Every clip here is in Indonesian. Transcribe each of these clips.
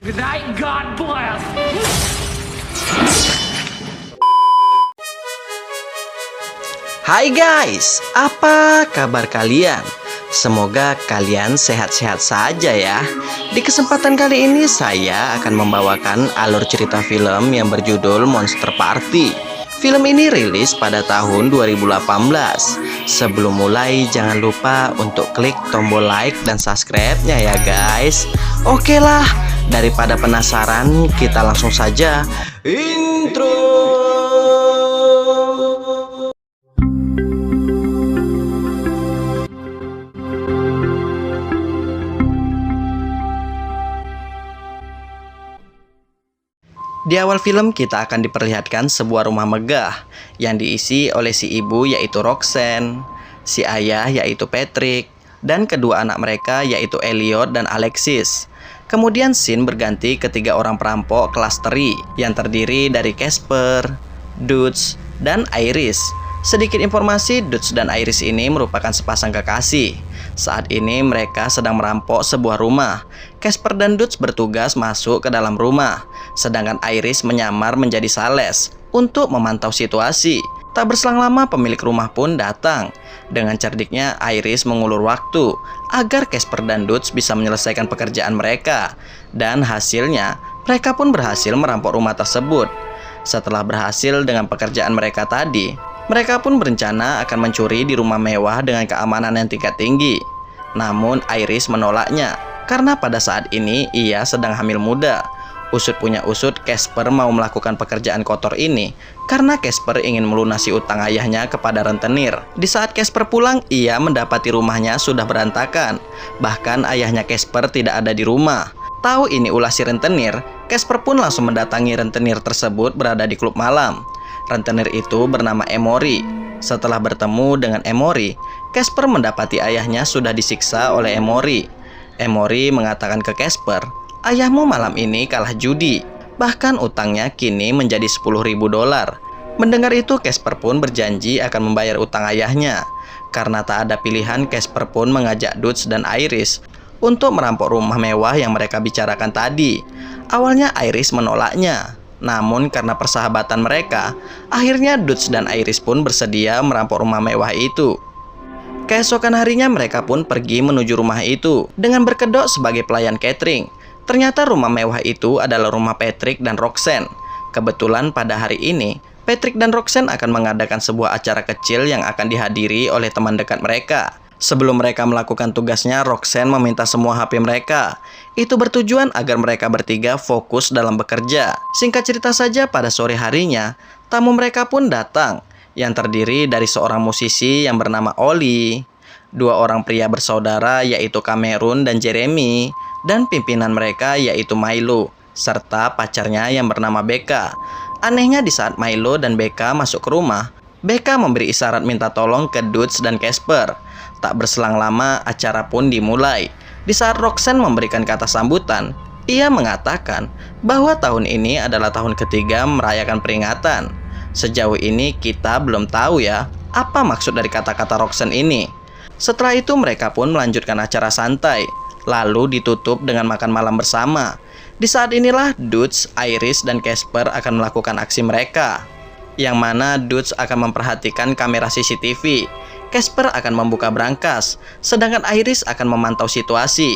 Good night and God bless. Hai guys, apa kabar kalian? Semoga kalian sehat-sehat saja ya. Di kesempatan kali ini saya akan membawakan alur cerita film yang berjudul Monster Party. Film ini rilis pada tahun 2018. Sebelum mulai jangan lupa untuk klik tombol like dan subscribe-nya ya guys. Oke lah, daripada penasaran kita langsung saja intro. Di awal film kita akan diperlihatkan sebuah rumah megah yang diisi oleh si ibu yaitu Roxanne, si ayah yaitu Patrick, dan kedua anak mereka yaitu Elliot dan Alexis. Kemudian scene berganti ke tiga orang perampok kelas teri yang terdiri dari Casper, Dutch, dan Iris. Sedikit informasi, Dutch dan Iris ini merupakan sepasang kekasih. Saat ini mereka sedang merampok sebuah rumah. Casper dan Dutch bertugas masuk ke dalam rumah, sedangkan Iris menyamar menjadi sales untuk memantau situasi. Tak berselang lama pemilik rumah pun datang. Dengan cerdiknya Iris mengulur waktu agar Casper dan Dutch bisa menyelesaikan pekerjaan mereka. Dan hasilnya mereka pun berhasil merampok rumah tersebut. Setelah berhasil dengan pekerjaan mereka tadi, mereka pun berencana akan mencuri di rumah mewah dengan keamanan yang tingkat tinggi. Namun Iris menolaknya karena pada saat ini ia sedang hamil muda. Usut punya usut, Casper mau melakukan pekerjaan kotor ini karena Casper ingin melunasi utang ayahnya kepada rentenir. Di saat Casper pulang, ia mendapati rumahnya sudah berantakan. Bahkan ayahnya Casper tidak ada di rumah. Tahu ini ulah si rentenir, Casper pun langsung mendatangi rentenir tersebut berada di klub malam. Rentenir itu bernama Emory. Setelah bertemu dengan Emory, Casper mendapati ayahnya sudah disiksa oleh Emory. Emory mengatakan ke Casper, ayahmu malam ini kalah judi. Bahkan utangnya kini menjadi $10.000. Mendengar itu, Casper pun berjanji akan membayar utang ayahnya. Karena tak ada pilihan, Casper pun mengajak Dutch dan Iris untuk merampok rumah mewah yang mereka bicarakan tadi. Awalnya Iris menolaknya. Namun karena persahabatan mereka, akhirnya Dutch dan Iris pun bersedia merampok rumah mewah itu. Keesokan harinya mereka pun pergi menuju rumah itu dengan berkedok sebagai pelayan catering. Ternyata rumah mewah itu adalah rumah Patrick dan Roxanne. Kebetulan pada hari ini, Patrick dan Roxanne akan mengadakan sebuah acara kecil yang akan dihadiri oleh teman dekat mereka. Sebelum mereka melakukan tugasnya, Roxanne meminta semua HP mereka. Itu bertujuan agar mereka bertiga fokus dalam bekerja. Singkat cerita saja, pada sore harinya, tamu mereka pun datang, yang terdiri dari seorang musisi yang bernama Oli, dua orang pria bersaudara yaitu Cameron dan Jeremy, dan pimpinan mereka yaitu Milo, serta pacarnya yang bernama Becca. Anehnya di saat Milo dan Becca masuk ke rumah, Becca memberi isyarat minta tolong ke Dutch dan Casper. Tak berselang lama, acara pun dimulai. Di saat Roxanne memberikan kata sambutan, ia mengatakan bahwa tahun ini adalah tahun ketiga merayakan peringatan. Sejauh ini kita belum tahu ya, apa maksud dari kata-kata Roxanne ini. Setelah itu mereka pun melanjutkan acara santai, lalu ditutup dengan makan malam bersama. Di saat inilah Dutch, Iris, dan Casper akan melakukan aksi mereka, yang mana Dutch akan memperhatikan kamera CCTV. Casper akan membuka brankas, sedangkan Iris akan memantau situasi.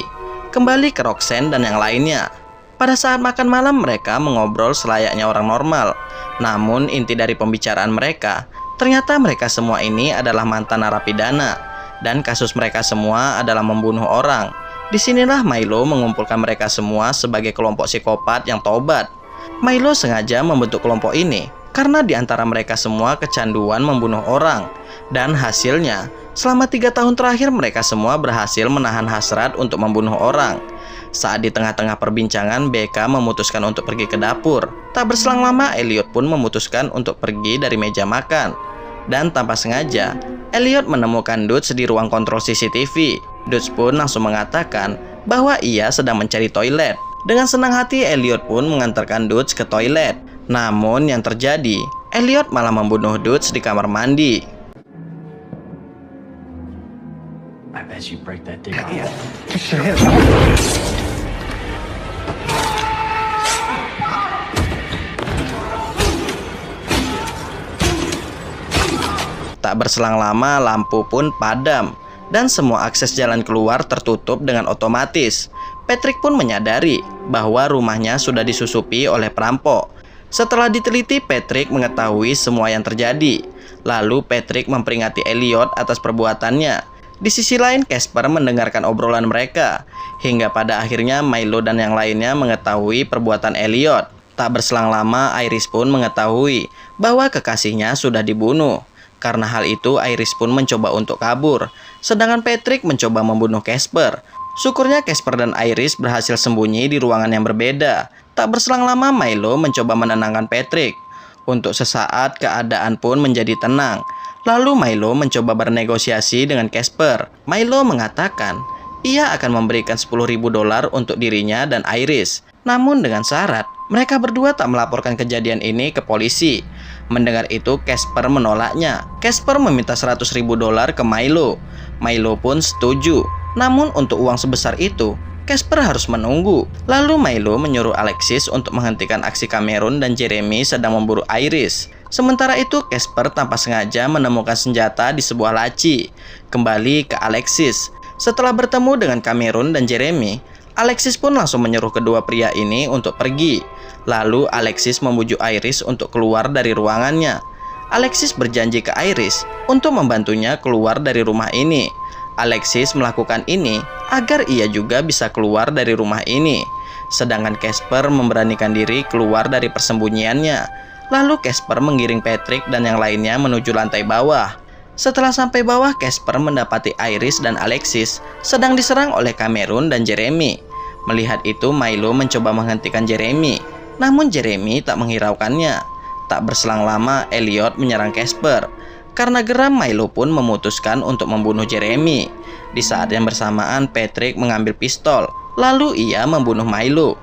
Kembali ke Roxanne dan yang lainnya. Pada saat makan malam mereka mengobrol selayaknya orang normal. Namun inti dari pembicaraan mereka, ternyata mereka semua ini adalah mantan narapidana. Dan kasus mereka semua adalah membunuh orang. Disinilah Milo mengumpulkan mereka semua sebagai kelompok psikopat yang tobat. Milo sengaja membentuk kelompok ini karena di antara mereka semua kecanduan membunuh orang. Dan hasilnya, selama 3 tahun terakhir mereka semua berhasil menahan hasrat untuk membunuh orang. Saat di tengah-tengah perbincangan, Becca memutuskan untuk pergi ke dapur. Tak berselang lama, Elliot pun memutuskan untuk pergi dari meja makan. Dan tanpa sengaja, Elliot menemukan Dutch di ruang kontrol CCTV. Dutch pun langsung mengatakan bahwa ia sedang mencari toilet. Dengan senang hati, Elliot pun mengantarkan Dutch ke toilet. Namun yang terjadi, Elliot malah membunuh Dutch di kamar mandi. I bet you break that dick. Yeah. Tak berselang lama lampu pun padam dan semua akses jalan keluar tertutup dengan otomatis. Patrick pun menyadari bahwa rumahnya sudah disusupi oleh perampok. Setelah diteliti, Patrick mengetahui semua yang terjadi. Lalu Patrick memperingati Elliot atas perbuatannya. Di sisi lain, Casper mendengarkan obrolan mereka. Hingga pada akhirnya Milo dan yang lainnya mengetahui perbuatan Elliot. Tak berselang lama, Iris pun mengetahui bahwa kekasihnya sudah dibunuh. Karena hal itu, Iris pun mencoba untuk kabur. Sedangkan Patrick mencoba membunuh Casper. Syukurnya Casper dan Iris berhasil sembunyi di ruangan yang berbeda. Tak berselang lama, Milo mencoba menenangkan Patrick. Untuk sesaat, keadaan pun menjadi tenang. Lalu Milo mencoba bernegosiasi dengan Casper. Milo mengatakan ia akan memberikan $10.000 untuk dirinya dan Iris. Namun dengan syarat, mereka berdua tak melaporkan kejadian ini ke polisi. Mendengar itu, Casper menolaknya. Casper meminta $100.000 ke Milo. Milo pun setuju. Namun untuk uang sebesar itu, Casper harus menunggu. Lalu Milo menyuruh Alexis untuk menghentikan aksi Cameron dan Jeremy sedang memburu Iris. Sementara itu, Casper tanpa sengaja menemukan senjata di sebuah laci. Kembali ke Alexis. Setelah bertemu dengan Cameron dan Jeremy, Alexis pun langsung menyuruh kedua pria ini untuk pergi. Lalu Alexis membujuk Iris untuk keluar dari ruangannya. Alexis berjanji ke Iris untuk membantunya keluar dari rumah ini. Alexis melakukan ini agar ia juga bisa keluar dari rumah ini. Sedangkan Casper memberanikan diri keluar dari persembunyiannya. Lalu Casper menggiring Patrick dan yang lainnya menuju lantai bawah. Setelah sampai bawah, Casper mendapati Iris dan Alexis sedang diserang oleh Cameron dan Jeremy. Melihat itu, Milo mencoba menghentikan Jeremy. Namun Jeremy tak menghiraukannya. Tak berselang lama, Elliot menyerang Casper. Karena geram, Milo pun memutuskan untuk membunuh Jeremy. Di saat yang bersamaan, Patrick mengambil pistol. Lalu ia membunuh Milo.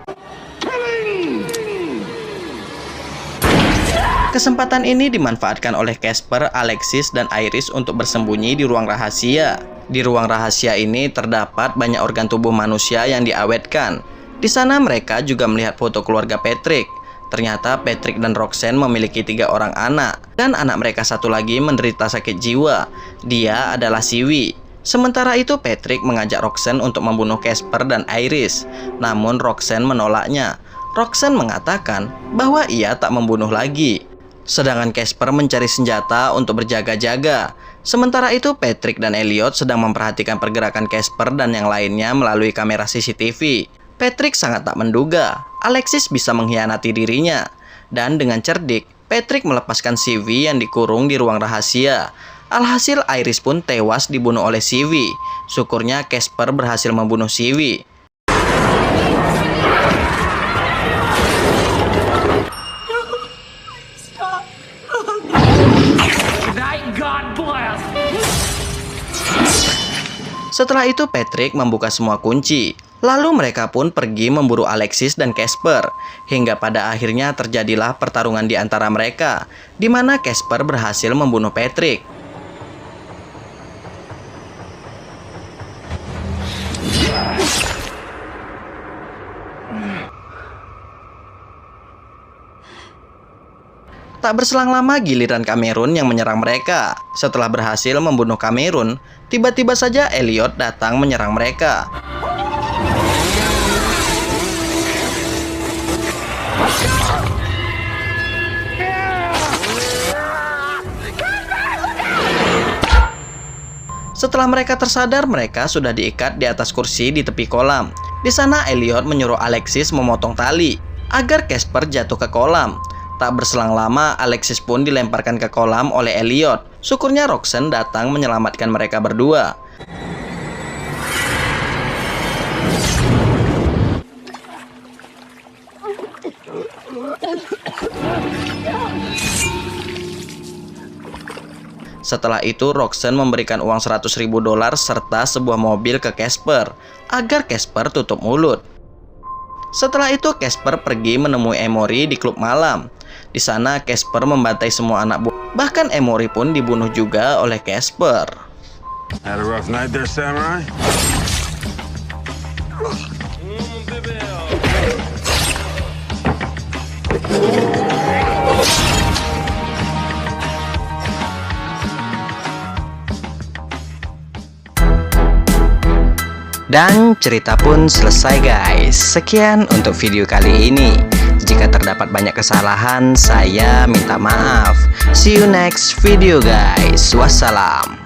Kesempatan ini dimanfaatkan oleh Casper, Alexis, dan Iris untuk bersembunyi di ruang rahasia. Di ruang rahasia ini terdapat banyak organ tubuh manusia yang diawetkan. Di sana mereka juga melihat foto keluarga Patrick. Ternyata Patrick dan Roxanne memiliki 3 orang anak. Dan anak mereka satu lagi menderita sakit jiwa. Dia adalah Siwi. Sementara itu Patrick mengajak Roxanne untuk membunuh Casper dan Iris. Namun Roxanne menolaknya. Roxanne mengatakan bahwa ia tak membunuh lagi. Sedangkan Casper mencari senjata untuk berjaga-jaga. Sementara itu Patrick dan Elliot sedang memperhatikan pergerakan Casper dan yang lainnya melalui kamera CCTV. Patrick sangat tak menduga Alexis bisa mengkhianati dirinya. Dan dengan cerdik, Patrick melepaskan Siwi yang dikurung di ruang rahasia. Alhasil Iris pun tewas dibunuh oleh Siwi. Syukurnya Casper berhasil membunuh Siwi. Setelah itu Patrick membuka semua kunci. Lalu mereka pun pergi memburu Alexis dan Casper. Hingga pada akhirnya terjadilah pertarungan di antara mereka, di mana Casper berhasil membunuh Patrick. Tak berselang lama giliran Cameron yang menyerang mereka. Setelah berhasil membunuh Cameron, tiba-tiba saja Elliot datang menyerang mereka. Setelah mereka tersadar, mereka sudah diikat di atas kursi di tepi kolam. Di sana Elliot menyuruh Alexis memotong tali agar Casper jatuh ke kolam. Tak berselang lama, Alexis pun dilemparkan ke kolam oleh Elliot. Syukurnya Roxanne datang menyelamatkan mereka berdua. Setelah itu, Roxanne memberikan uang $100.000 serta sebuah mobil ke Casper agar Casper tutup mulut. Setelah itu, Casper pergi menemui Emory di klub malam. Di sana, Casper membantai semua anak buah. Bahkan Emory pun dibunuh juga oleh Casper. Had a rough night there, Samurai? Dan cerita pun selesai guys. Sekian untuk video kali ini. Jika terdapat banyak kesalahan, saya minta maaf. See you next video guys. Wassalam.